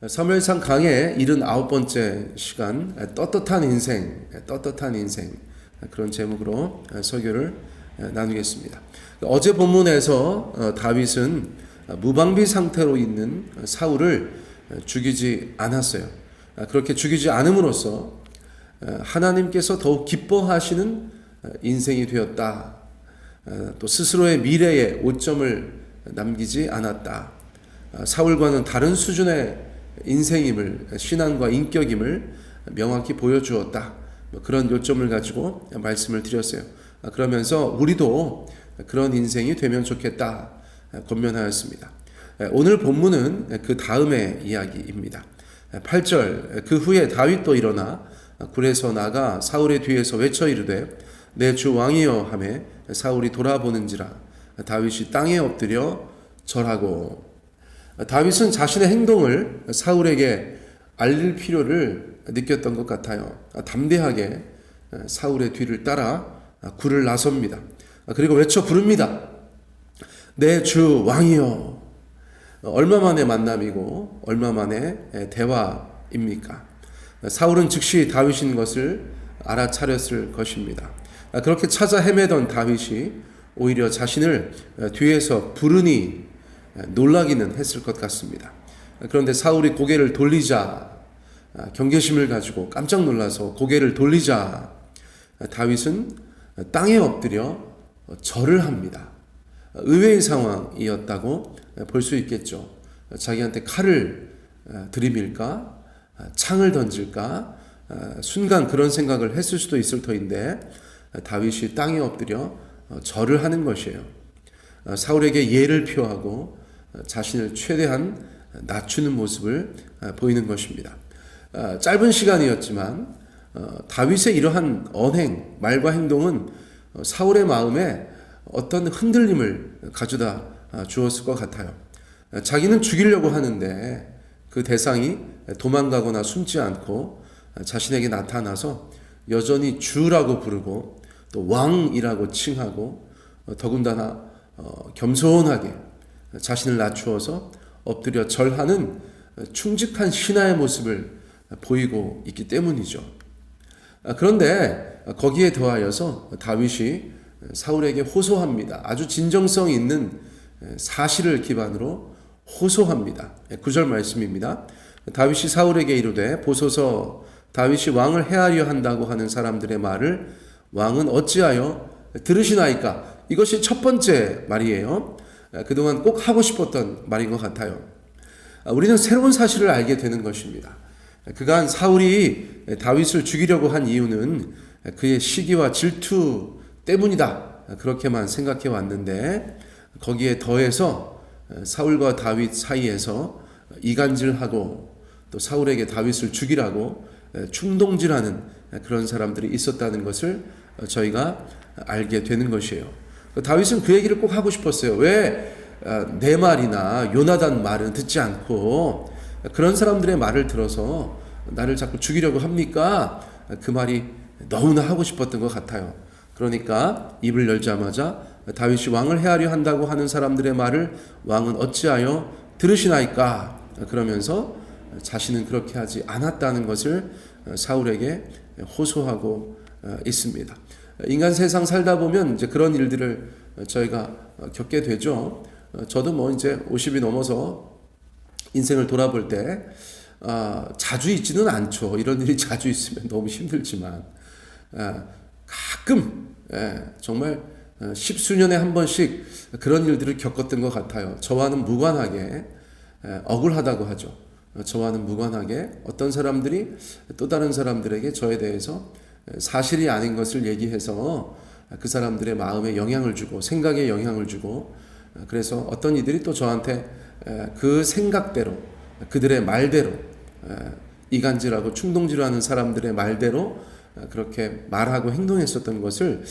사무엘상 강의 79번째 시간 떳떳한 인생 그런 제목으로 설교를 나누겠습니다. 어제 본문에서 다윗은 무방비 상태로 있는 사울을 죽이지 않았어요. 그렇게 죽이지 않음으로써 하나님께서 더욱 기뻐하시는 인생이 되었다. 또 스스로의 미래에 오점을 남기지 않았다. 사울과는 다른 수준의 인생임을, 신앙과 인격임을 명확히 보여주었다. 그런 요점을 가지고 말씀을 드렸어요. 그러면서 우리도 그런 인생이 되면 좋겠다 권면하였습니다. 오늘 본문은 그 다음의 이야기입니다. 8절, 그 후에 다윗도 일어나 굴에서 나가 사울의 뒤에서 외쳐 이르되 내 주 왕이여 하매 사울이 돌아보는지라 다윗이 땅에 엎드려 절하고. 다윗은 자신의 행동을 사울에게 알릴 필요를 느꼈던 것 같아요. 담대하게 사울의 뒤를 따라 굴을 나섭니다. 그리고 외쳐 부릅니다. 내 주 왕이여. 얼마 만의 만남이고 얼마 만의 대화입니까? 사울은 즉시 다윗인 것을 알아차렸을 것입니다. 그렇게 찾아 헤매던 다윗이 오히려 자신을 뒤에서 부르니 놀라기는 했을 것 같습니다. 그런데 사울이 고개를 돌리자, 경계심을 가지고 깜짝 놀라서 고개를 돌리자 다윗은 땅에 엎드려 절을 합니다. 의외의 상황이었다고 볼 수 있겠죠. 자기한테 칼을 들이밀까, 창을 던질까, 순간 그런 생각을 했을 수도 있을 터인데 다윗이 땅에 엎드려 절을 하는 것이에요. 사울에게 예를 표하고 자신을 최대한 낮추는 모습을 보이는 것입니다. 짧은 시간이었지만 다윗의 이러한 언행, 말과 행동은 사울의 마음에 어떤 흔들림을 가져다 주었을 것 같아요. 자기는 죽이려고 하는데 그 대상이 도망가거나 숨지 않고 자신에게 나타나서 여전히 주라고 부르고 또 왕이라고 칭하고 더군다나 겸손하게 자신을 낮추어서 엎드려 절하는 충직한 신하의 모습을 보이고 있기 때문이죠. 그런데 거기에 더하여서 다윗이 사울에게 호소합니다. 아주 진정성 있는 사실을 기반으로 호소합니다. 9절 말씀입니다. 다윗이 사울에게 이르되 보소서 다윗이 왕을 해하려 한다고 하는 사람들의 말을 왕은 어찌하여 들으시나이까? 이것이 첫 번째 말이에요. 그동안 꼭 하고 싶었던 말인 것 같아요. 우리는 새로운 사실을 알게 되는 것입니다. 그간 사울이 다윗을 죽이려고 한 이유는 그의 시기와 질투 때문이다. 그렇게만 생각해 왔는데 거기에 더해서 사울과 다윗 사이에서 이간질하고 또 사울에게 다윗을 죽이라고 충동질하는 그런 사람들이 있었다는 것을 저희가 알게 되는 것이에요. 다윗은 그 얘기를 꼭 하고 싶었어요. 왜 내 말이나 요나단 말은 듣지 않고 그런 사람들의 말을 들어서 나를 자꾸 죽이려고 합니까? 그 말이 너무나 하고 싶었던 것 같아요. 그러니까 입을 열자마자 다윗이 왕을 해하려 한다고 하는 사람들의 말을 왕은 어찌하여 들으시나이까? 그러면서 자신은 그렇게 하지 않았다는 것을 사울에게 호소하고 있습니다. 인간 세상 살다 보면 이제 그런 일들을 저희가 겪게 되죠. 저도 이제 50이 넘어서 인생을 돌아볼 때 자주 있지는 않죠. 이런 일이 자주 있으면 너무 힘들지만 가끔 정말 십수년에 한 번씩 그런 일들을 겪었던 것 같아요. 저와는 무관하게 억울하다고 하죠. 저와는 무관하게 어떤 사람들이 또 다른 사람들에게 저에 대해서 사실이 아닌 것을 얘기해서 그 사람들의 마음에 영향을 주고 생각에 영향을 주고 그래서 어떤 이들이 또 저한테 그 생각대로 그들의 말대로 이간질하고 충동질하는 사람들의 말대로 그렇게 말하고 행동했었던 것을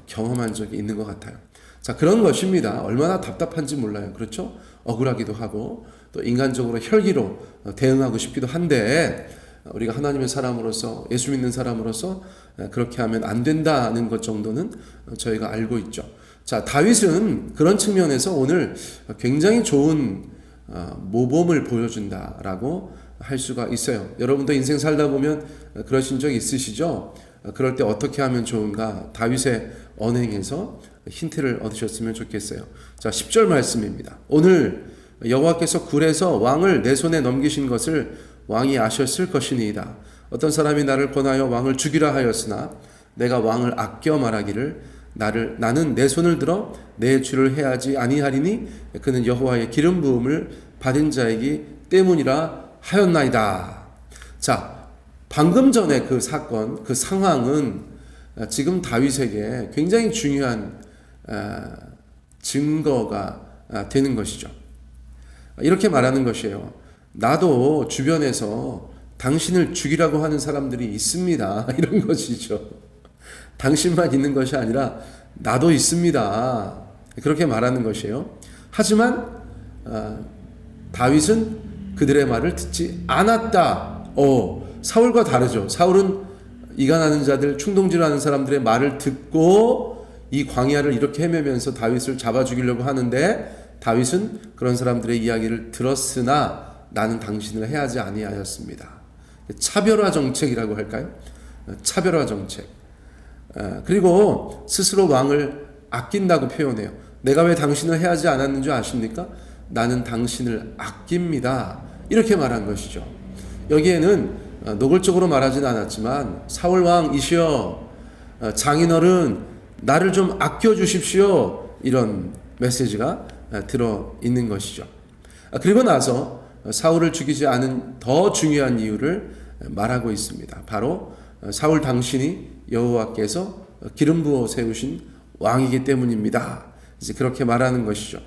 경험한 적이 있는 것 같아요. 자, 그런 것입니다. 얼마나 답답한지 몰라요. 그렇죠? 억울하기도 하고 또 인간적으로 혈기로 대응하고 싶기도 한데 우리가 하나님의 사람으로서 예수 믿는 사람으로서 그렇게 하면 안 된다는 것 정도는 저희가 알고 있죠. 자, 다윗은 그런 측면에서 오늘 굉장히 좋은 모범을 보여준다라고 할 수가 있어요. 여러분도 인생 살다 보면 그러신 적 있으시죠? 그럴 때 어떻게 하면 좋은가? 다윗의 언행에서 힌트를 얻으셨으면 좋겠어요. 자, 10절 말씀입니다. 오늘 여호와께서 굴에서 왕을 내 손에 넘기신 것을 왕이 아셨을 것이니이다. 어떤 사람이 나를 권하여 왕을 죽이라 하였으나 내가 왕을 아껴 말하기를 나는 내 손을 들어 내 주를 해하지 아니하리니 그는 여호와의 기름 부음을 받은 자이기 때문이라 하였나이다. 자, 방금 전에 그 사건, 그 상황은 지금 다윗에게 굉장히 중요한 증거가 되는 것이죠. 이렇게 말하는 것이에요. 나도 주변에서 당신을 죽이라고 하는 사람들이 있습니다. 이런 것이죠. 당신만 있는 것이 아니라 나도 있습니다. 그렇게 말하는 것이에요. 하지만 다윗은 그들의 말을 듣지 않았다. 사울과 다르죠. 사울은 이간하는 자들, 충동질하는 사람들의 말을 듣고 이 광야를 이렇게 헤매면서 다윗을 잡아 죽이려고 하는데 다윗은 그런 사람들의 이야기를 들었으나 나는 당신을 해하지 아니하였습니다. 차별화 정책이라고 할까요? 차별화 정책. 그리고 스스로 왕을 아낀다고 표현해요. 내가 왜 당신을 해하지 않았는 줄 아십니까? 나는 당신을 아낍니다. 이렇게 말한 것이죠. 여기에는 노골적으로 말하진 않았지만 사울 왕이시여, 장인어른 나를 좀 아껴주십시오. 이런 메시지가 들어있는 것이죠. 그리고 나서 사울을 죽이지 않은 더 중요한 이유를 말하고 있습니다. 바로 사울 당신이 여호와께서 기름 부어 세우신 왕이기 때문입니다. 이제 그렇게 말하는 것이죠.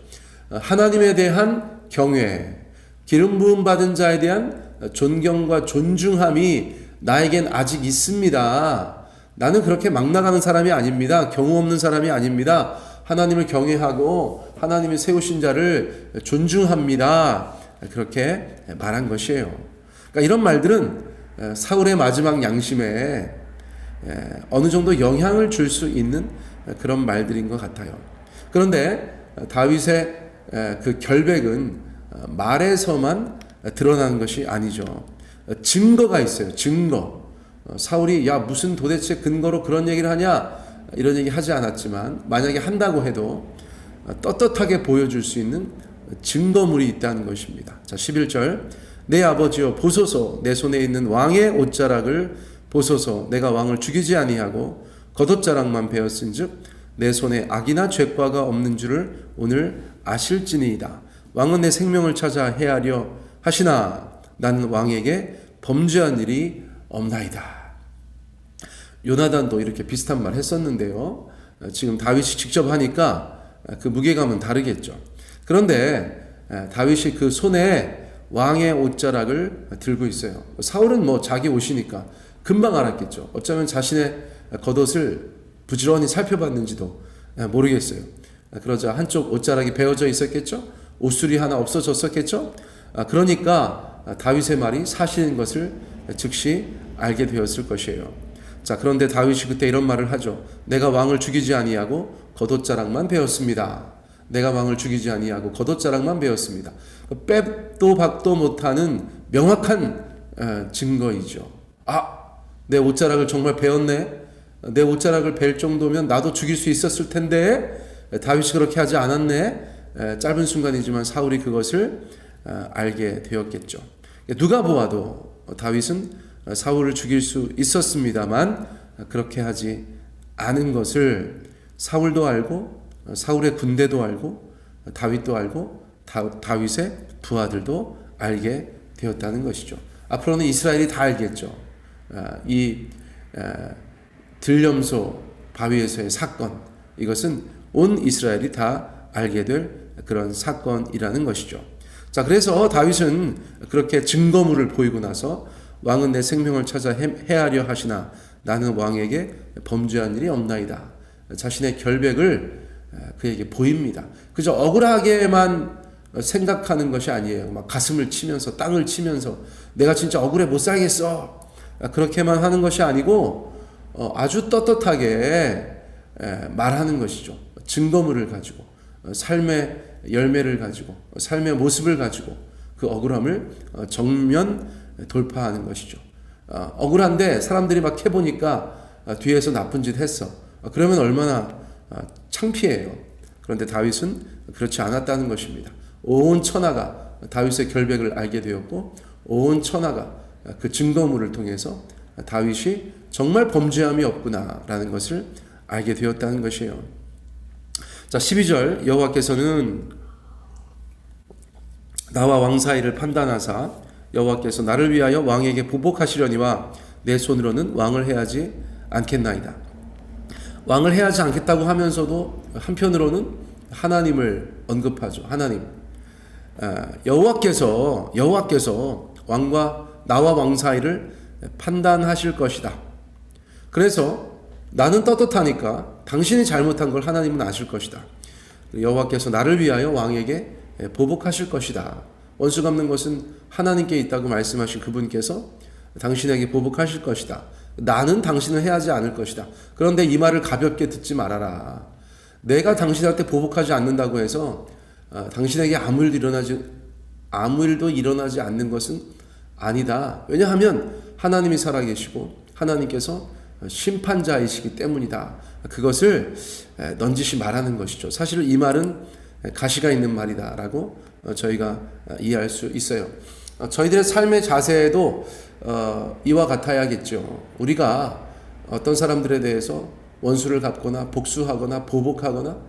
하나님에 대한 경외, 기름 부음 받은 자에 대한 존경과 존중함이 나에겐 아직 있습니다. 나는 그렇게 막 나가는 사람이 아닙니다. 경우 없는 사람이 아닙니다. 하나님을 경외하고 하나님이 세우신 자를 존중합니다. 그렇게 말한 것이에요. 그러니까 이런 말들은 사울의 마지막 양심에 어느 정도 영향을 줄 수 있는 그런 말들인 것 같아요. 그런데 다윗의 그 결백은 말에서만 드러나는 것이 아니죠. 증거가 있어요. 증거. 사울이 야 무슨 도대체 근거로 그런 얘기를 하냐 이런 얘기 하지 않았지만 만약에 한다고 해도 떳떳하게 보여줄 수 있는 증거물이 있다는 것입니다. 자, 11절 내 아버지여 보소서 내 손에 있는 왕의 옷자락을 보소서 내가 왕을 죽이지 아니하고 겉옷자락만 베었은즉 내 손에 악이나 죄과가 없는 줄을 오늘 아실지니이다. 왕은 내 생명을 찾아 해하려 하시나 나는 왕에게 범죄한 일이 없나이다. 요나단도 이렇게 비슷한 말 했었는데요. 지금 다윗이 직접 하니까 그 무게감은 다르겠죠. 그런데 다윗이 그 손에 왕의 옷자락을 들고 있어요. 사울은 뭐 자기 옷이니까 금방 알았겠죠. 어쩌면 자신의 겉옷을 부지런히 살펴봤는지도 모르겠어요. 그러자 한쪽 옷자락이 베어져 있었겠죠. 옷술이 하나 없어졌었겠죠. 그러니까 다윗의 말이 사실인 것을 즉시 알게 되었을 것이에요. 자, 그런데 다윗이 그때 이런 말을 하죠. 내가 왕을 죽이지 아니하고 겉옷자락만 베었습니다. 내가 왕을 죽이지 아니하고 겉옷자락만 베었습니다. 빼도 박도 못하는 명확한 증거이죠. 내 옷자락을 정말 베었네. 내 옷자락을 벨 정도면 나도 죽일 수 있었을 텐데 다윗이 그렇게 하지 않았네. 짧은 순간이지만 사울이 그것을 알게 되었겠죠. 누가 보아도 다윗은 사울을 죽일 수 있었습니다만 그렇게 하지 않은 것을 사울도 알고 사울의 군대도 알고 다윗도 알고 다윗의 부하들도 알게 되었다는 것이죠. 앞으로는 이스라엘이 다 알겠죠. 이 들염소 바위에서의 사건, 이것은 온 이스라엘이 다 알게 될 그런 사건이라는 것이죠. 자, 그래서 다윗은 그렇게 증거물을 보이고 나서 왕은 내 생명을 찾아 해하려 하시나 나는 왕에게 범죄한 일이 없나이다. 자신의 결백을 그에게 보입니다. 그저 억울하게만 생각하는 것이 아니에요. 막 가슴을 치면서 땅을 치면서 내가 진짜 억울해 못 살겠어. 그렇게만 하는 것이 아니고 아주 떳떳하게 말하는 것이죠. 증거물을 가지고 삶의 열매를 가지고 삶의 모습을 가지고 그 억울함을 정면 돌파하는 것이죠. 억울한데 사람들이 막 해보니까 뒤에서 나쁜 짓 했어. 그러면 얼마나 창피해요. 그런데 다윗은 그렇지 않았다는 것입니다. 온 천하가 다윗의 결백을 알게 되었고 온 천하가 그 증거물을 통해서 다윗이 정말 범죄함이 없구나라는 것을 알게 되었다는 것이에요. 자, 12절 여호와께서는 나와 왕 사이를 판단하사 여호와께서 나를 위하여 왕에게 보복하시려니와 내 손으로는 왕을 해하지 않겠나이다. 왕을 해하지 않겠다고 하면서도 한편으로는 하나님을 언급하죠. 하나님, 여호와께서 왕과 나와 왕 사이를 판단하실 것이다. 그래서 나는 떳떳하니까 당신이 잘못한 걸 하나님은 아실 것이다. 여호와께서 나를 위하여 왕에게 보복하실 것이다. 원수 갚는 것은 하나님께 있다고 말씀하신 그분께서 당신에게 보복하실 것이다. 나는 당신을 해하지 않을 것이다. 그런데 이 말을 가볍게 듣지 말아라. 내가 당신한테 보복하지 않는다고 해서 당신에게 아무 일도 일어나지 않는 것은 아니다. 왜냐하면 하나님이 살아계시고 하나님께서 심판자이시기 때문이다. 그것을 넌지시 말하는 것이죠. 사실 이 말은 가시가 있는 말이다라고 저희가 이해할 수 있어요. 저희들의 삶의 자세도 이와 같아야겠죠. 우리가 어떤 사람들에 대해서 원수를 갚거나 복수하거나 보복하거나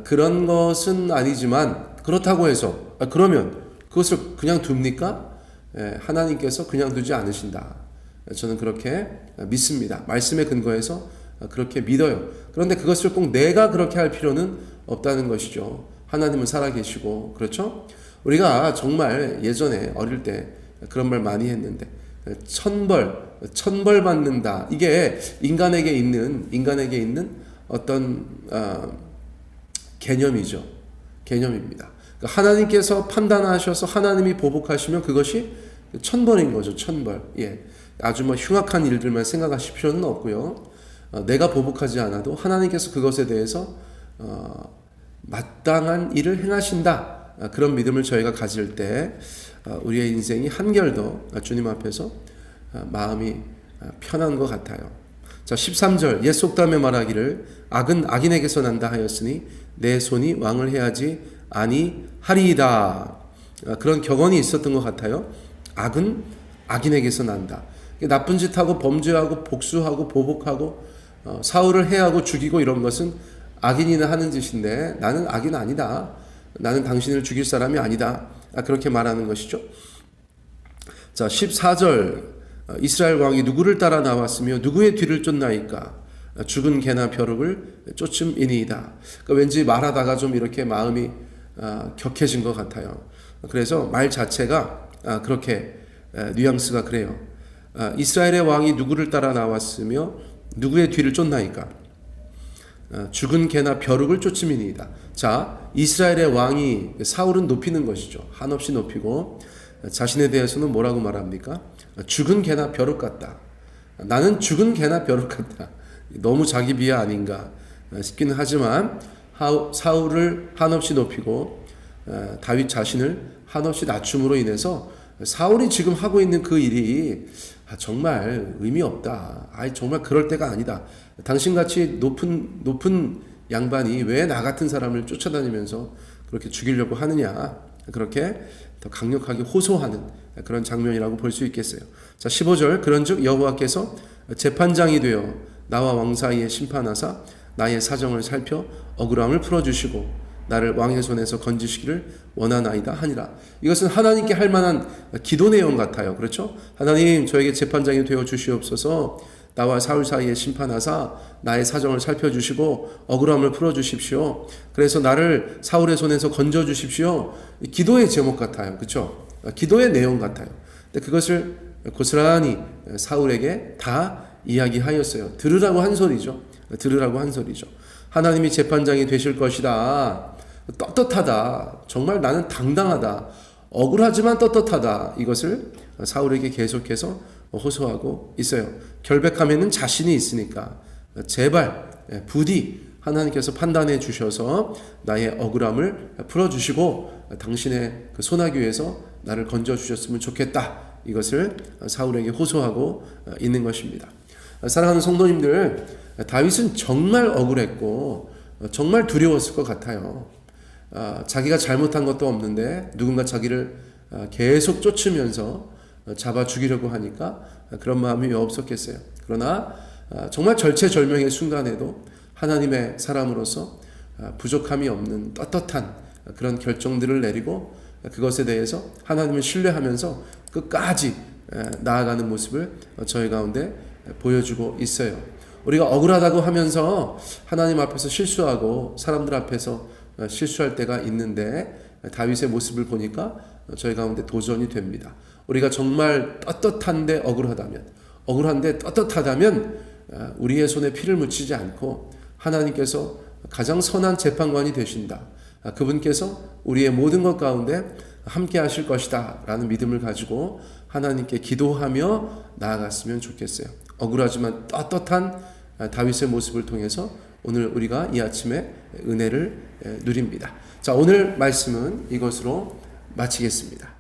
그런 것은 아니지만 그렇다고 해서 그러면 그것을 그냥 둡니까? 하나님께서 그냥 두지 않으신다. 저는 그렇게 믿습니다. 말씀에 근거해서 그렇게 믿어요. 그런데 그것을 꼭 내가 그렇게 할 필요는 없다는 것이죠. 하나님은 살아계시고, 그렇죠? 우리가 정말 예전에 어릴 때 그런 말 많이 했는데 천벌 받는다. 이게 인간에게 있는 어떤 개념입니다. 그러니까 하나님께서 판단하셔서 하나님이 보복하시면 그것이 천벌인 거죠. 천벌. 예. 아주 흉악한 일들만 생각하실 필요는 없고요. 내가 보복하지 않아도 하나님께서 그것에 대해서 마땅한 일을 행하신다. 그런 믿음을 저희가 가질 때 우리의 인생이 한결 더 주님 앞에서 마음이 편한 것 같아요. 자, 13절 옛 속담에 말하기를 악은 악인에게서 난다 하였으니 내 손이 왕을 해하지 아니하리이다. 그런 격언이 있었던 것 같아요. 악은 악인에게서 난다. 나쁜 짓하고 범죄하고 복수하고 보복하고 사울을 해하고 죽이고 이런 것은 악인이나 하는 짓인데 나는 악인 아니다. 나는 당신을 죽일 사람이 아니다. 그렇게 말하는 것이죠. 자, 14절 이스라엘 왕이 누구를 따라 나왔으며 누구의 뒤를 쫓나이까? 죽은 개나 벼룩을 쫓음이니이다. 그러니까 왠지 말하다가 좀 이렇게 마음이 격해진 것 같아요. 그래서 말 자체가 그렇게 뉘앙스가 그래요. 이스라엘의 왕이 누구를 따라 나왔으며 누구의 뒤를 쫓나이까? 죽은 개나 벼룩을 쫓음이니이다. 자, 이스라엘의 왕이 사울은 높이는 것이죠. 한없이 높이고 자신에 대해서는 뭐라고 말합니까? 죽은 개나 벼룩 같다. 나는 죽은 개나 벼룩 같다. 너무 자기 비하 아닌가 싶기는 하지만 사울을 한없이 높이고 다윗 자신을 한없이 낮춤으로 인해서 사울이 지금 하고 있는 그 일이 정말 의미 없다. 정말 그럴 때가 아니다. 당신같이 높은 양반이 왜 나 같은 사람을 쫓아다니면서 그렇게 죽이려고 하느냐. 그렇게 더 강력하게 호소하는 그런 장면이라고 볼 수 있겠어요. 자, 15절 그런즉 여호와께서 재판장이 되어 나와 왕 사이에 심판하사 나의 사정을 살펴 억울함을 풀어주시고 나를 왕의 손에서 건지시기를 원하나이다 하니라. 이것은 하나님께 할 만한 기도 내용 같아요. 그렇죠? 하나님 저에게 재판장이 되어 주시옵소서. 나와 사울 사이에 심판하사 나의 사정을 살펴주시고 억울함을 풀어주십시오. 그래서 나를 사울의 손에서 건져주십시오. 기도의 제목 같아요. 그렇죠? 기도의 내용 같아요. 근데 그것을 고스란히 사울에게 다 이야기하였어요. 들으라고 한 소리죠. 하나님이 재판장이 되실 것이다. 떳떳하다. 정말 나는 당당하다. 억울하지만 떳떳하다. 이것을 사울에게 계속해서 호소하고 있어요. 결백하면은 자신이 있으니까 제발 부디 하나님께서 판단해 주셔서 나의 억울함을 풀어주시고 당신의 그 소나기에서 나를 건져주셨으면 좋겠다. 이것을 사울에게 호소하고 있는 것입니다. 사랑하는 성도님들, 다윗은 정말 억울했고 정말 두려웠을 것 같아요. 자기가 잘못한 것도 없는데 누군가 자기를 계속 쫓으면서 잡아 죽이려고 하니까 그런 마음이 왜 없었겠어요. 그러나 정말 절체절명의 순간에도 하나님의 사람으로서 부족함이 없는 떳떳한 그런 결정들을 내리고 그것에 대해서 하나님을 신뢰하면서 끝까지 나아가는 모습을 저희 가운데 보여주고 있어요. 우리가 억울하다고 하면서 하나님 앞에서 실수하고 사람들 앞에서 실수할 때가 있는데 다윗의 모습을 보니까 저희 가운데 도전이 됩니다. 우리가 정말 떳떳한데 억울한데 떳떳하다면 우리의 손에 피를 묻히지 않고 하나님께서 가장 선한 재판관이 되신다. 그분께서 우리의 모든 것 가운데 함께 하실 것이다 라는 믿음을 가지고 하나님께 기도하며 나아갔으면 좋겠어요. 억울하지만 떳떳한 다윗의 모습을 통해서 오늘 우리가 이 아침에 은혜를 누립니다. 자, 오늘 말씀은 이것으로 마치겠습니다.